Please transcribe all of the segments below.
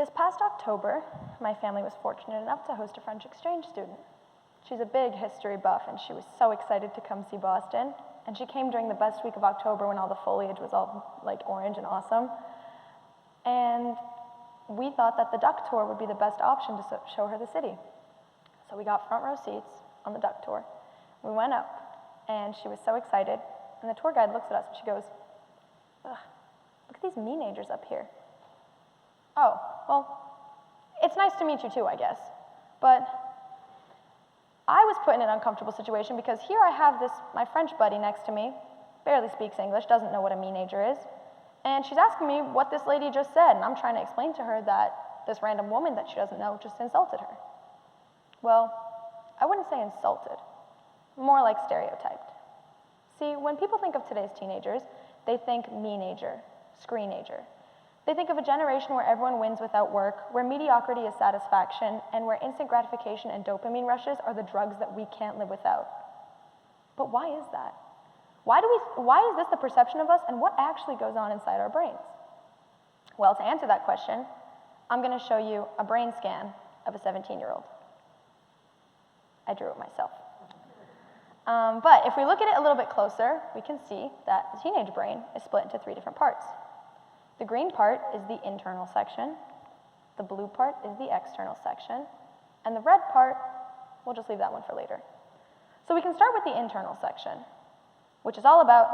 This past October, my family was fortunate enough to host a French exchange student. She's a big history buff, and she was so excited to come see Boston. And she came during the best week of October when all the foliage was all like orange and awesome. And we thought that the duck tour would be the best option to show her the city. So we got front row seats on the duck tour. We went up, and she was so excited. And the tour guide looks at us, and she goes, "Ugh, look at these teenagers up here." Oh, well, it's nice to meet you too, I guess. But I was put in an uncomfortable situation because here I have my French buddy next to me, barely speaks English, doesn't know what a teenager is, and she's asking me what this lady just said, and I'm trying to explain to her that this random woman that she doesn't know just insulted her. Well, I wouldn't say insulted, more like stereotyped. See, when people think of today's teenagers, they think me-nager, screen-nager. They think of a generation where everyone wins without work, where mediocrity is satisfaction, and where instant gratification and dopamine rushes are the drugs that we can't live without. But why is that? Why is this the perception of us, and what actually goes on inside our brains? Well, to answer that question, I'm going to show you a brain scan of a 17-year-old. I drew it myself. But if we look at it a little bit closer, we can see that the teenage brain is split into 3 different parts. The green part is the internal section, the blue part is the external section, and the red part, we'll just leave that one for later. So we can start with the internal section, which is all about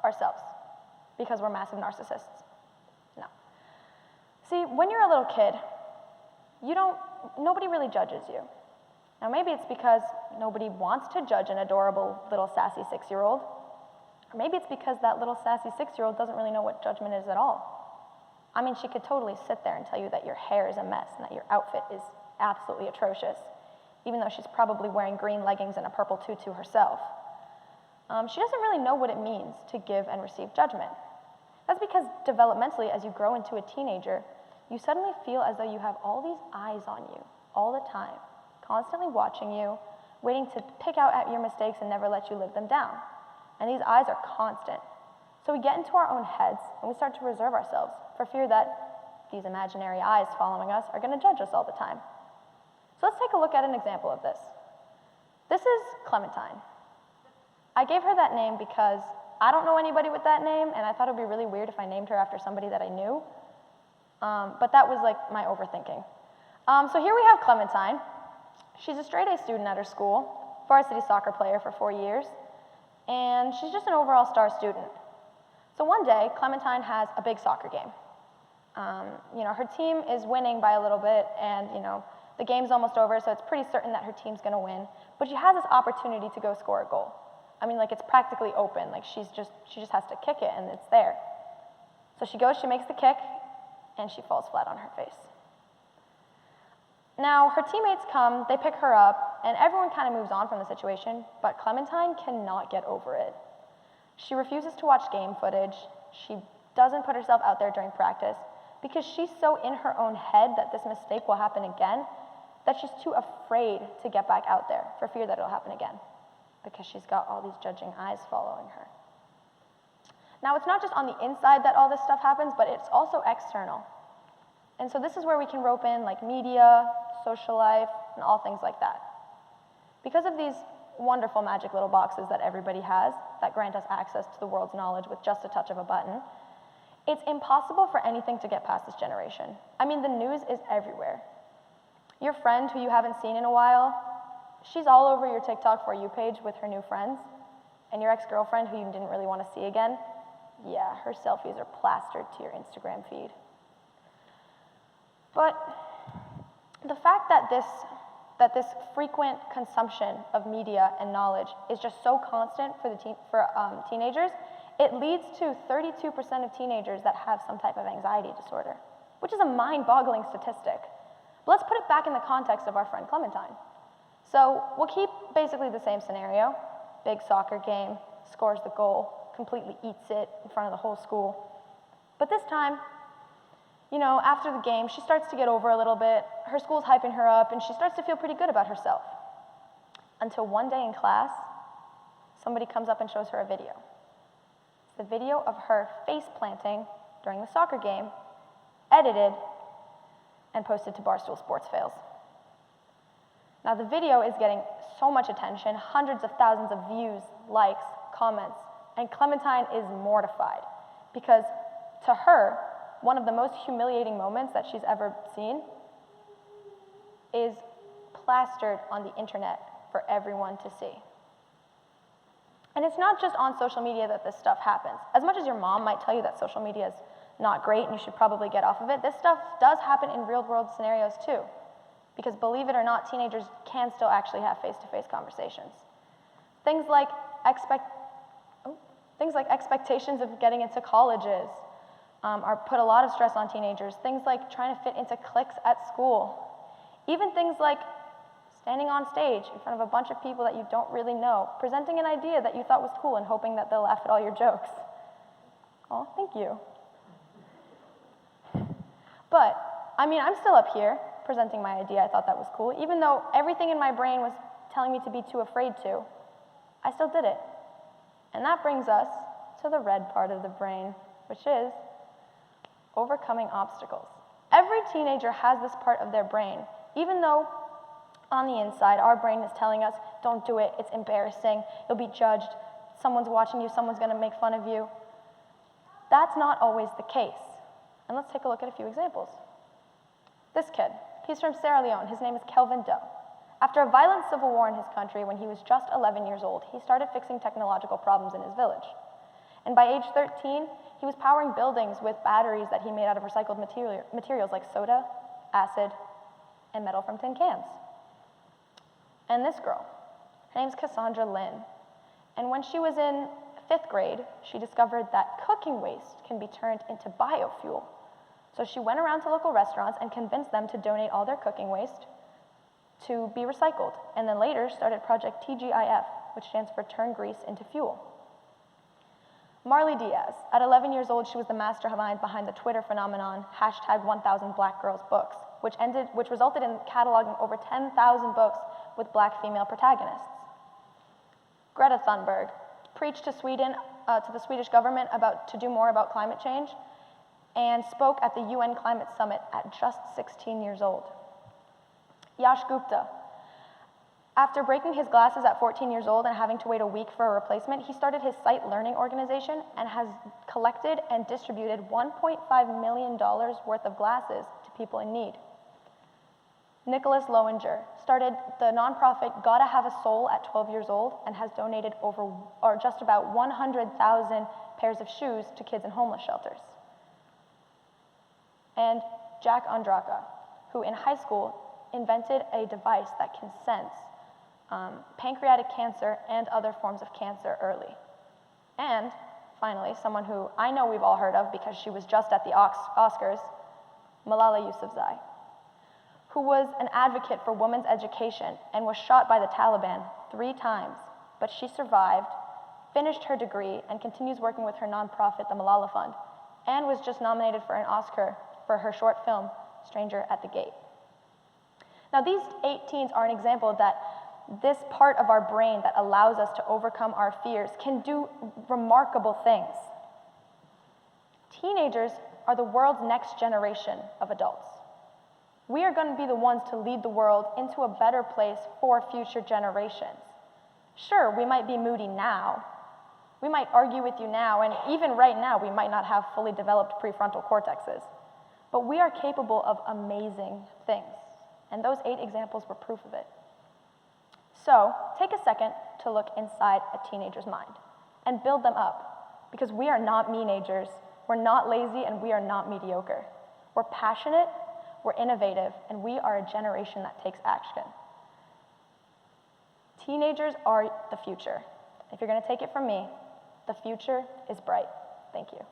ourselves, because we're massive narcissists. No. See, when you're a little kid, nobody really judges you. Now maybe it's because nobody wants to judge an adorable little sassy 6-year-old, or maybe it's because that little sassy 6-year-old doesn't really know what judgment is at all. I mean, she could totally sit there and tell you that your hair is a mess and that your outfit is absolutely atrocious, even though she's probably wearing green leggings and a purple tutu herself. She doesn't really know what it means to give and receive judgment. That's because developmentally, as you grow into a teenager, you suddenly feel as though you have all these eyes on you all the time, constantly watching you, waiting to pick out at your mistakes and never let you live them down. And these eyes are constant. So we get into our own heads, and we start to reserve ourselves for fear that these imaginary eyes following us are going to judge us all the time. So let's take a look at an example of this. This is Clementine. I gave her that name because I don't know anybody with that name, and I thought it would be really weird if I named her after somebody that I knew. But that was like my overthinking. So here we have Clementine. She's a straight-A student at her school, varsity soccer player for 4 years, and she's just an overall star student. So one day, Clementine has a big soccer game. Her team is winning by a little bit, and the game's almost over, so it's pretty certain that her team's going to win. But she has this opportunity to go score a goal. I mean, like, it's practically open. Like, she just has to kick it, and it's there. So she goes, she makes the kick, and she falls flat on her face. Now, her teammates come, they pick her up, and everyone kind of moves on from the situation, but Clementine cannot get over it. She refuses to watch game footage. She doesn't put herself out there during practice because she's so in her own head that this mistake will happen again that she's too afraid to get back out there for fear that it'll happen again because she's got all these judging eyes following her. Now, it's not just on the inside that all this stuff happens, but it's also external. And so this is where we can rope in like media, social life, and all things like that. Because of these wonderful magic little boxes that everybody has that grant us access to the world's knowledge with just a touch of a button, it's impossible for anything to get past this generation. I mean, the news is everywhere. Your friend who you haven't seen in a while, she's all over your TikTok For You page with her new friends, and your ex-girlfriend who you didn't really want to see again, yeah, her selfies are plastered to your Instagram feed. But the fact that this frequent consumption of media and knowledge is just so constant for teenagers, it leads to 32% of teenagers that have some type of anxiety disorder, which is a mind-boggling statistic. But let's put it back in the context of our friend Clementine. So we'll keep basically the same scenario. Big soccer game, scores the goal, completely eats it in front of the whole school. But this time, after the game, she starts to get over a little bit. Her school's hyping her up, and she starts to feel pretty good about herself. Until one day in class, somebody comes up and shows her a video. It's the video of her face planting during the soccer game, edited and posted to Barstool Sports Fails. Now the video is getting so much attention, hundreds of thousands of views, likes, comments, and Clementine is mortified because to her, one of the most humiliating moments that she's ever seen is plastered on the internet for everyone to see. And it's not just on social media that this stuff happens. As much as your mom might tell you that social media is not great and you should probably get off of it, this stuff does happen in real-world scenarios too. Because believe it or not, teenagers can still actually have face-to-face conversations. Things like expectations of getting into colleges are put a lot of stress on teenagers. Things like trying to fit into cliques at school. Even things like standing on stage in front of a bunch of people that you don't really know, presenting an idea that you thought was cool and hoping that they'll laugh at all your jokes. Oh, thank you. But, I mean, I'm still up here presenting my idea. I thought that was cool. Even though everything in my brain was telling me to be too afraid to, I still did it. And that brings us to the red part of the brain, which is overcoming obstacles. Every teenager has this part of their brain, even though on the inside, our brain is telling us, don't do it, it's embarrassing, you'll be judged, someone's watching you, someone's gonna make fun of you. That's not always the case. And let's take a look at a few examples. This kid, he's from Sierra Leone, his name is Kelvin Doe. After a violent civil war in his country when he was just 11 years old, he started fixing technological problems in his village. And by age 13, he was powering buildings with batteries that he made out of recycled materials like soda, acid, and metal from tin cans. And this girl, her name's Cassandra Lynn. And when she was in 5th grade, she discovered that cooking waste can be turned into biofuel. So she went around to local restaurants and convinced them to donate all their cooking waste to be recycled, and then later started Project TGIF, which stands for Turn Grease into Fuel. Marley Diaz, at 11 years old, she was the mastermind behind the Twitter phenomenon, #1000BlackGirlsBooks, which resulted in cataloging over 10,000 books with Black female protagonists. Greta Thunberg preached to the Swedish government to do more about climate change, and spoke at the UN Climate Summit at just 16 years old. Yash Gupta, after breaking his glasses at 14 years old and having to wait a week for a replacement, he started his Sight Learning organization and has collected and distributed $1.5 million worth of glasses to people in need. Nicholas Lowinger started the nonprofit Gotta Have a Soul at 12 years old and has donated just about 100,000 pairs of shoes to kids in homeless shelters. And Jack Andraka, who in high school invented a device that can sense pancreatic cancer and other forms of cancer early. And finally, someone who I know we've all heard of because she was just at the Oscars, Malala Yousafzai, who was an advocate for women's education and was shot by the Taliban 3 times, but she survived, finished her degree, and continues working with her nonprofit, the Malala Fund, and was just nominated for an Oscar for her short film, Stranger at the Gate. Now, these 8 teens are an example that this part of our brain that allows us to overcome our fears can do remarkable things. Teenagers are the world's next generation of adults. We are going to be the ones to lead the world into a better place for future generations. Sure, we might be moody now. We might argue with you now, and even right now, we might not have fully developed prefrontal cortexes. But we are capable of amazing things. And those 8 examples were proof of it. So, take a second to look inside a teenager's mind and build them up. Because we are not meenagers, we're not lazy, and we are not mediocre. We're passionate, we're innovative, and we are a generation that takes action. Teenagers are the future. If you're going to take it from me, the future is bright. Thank you.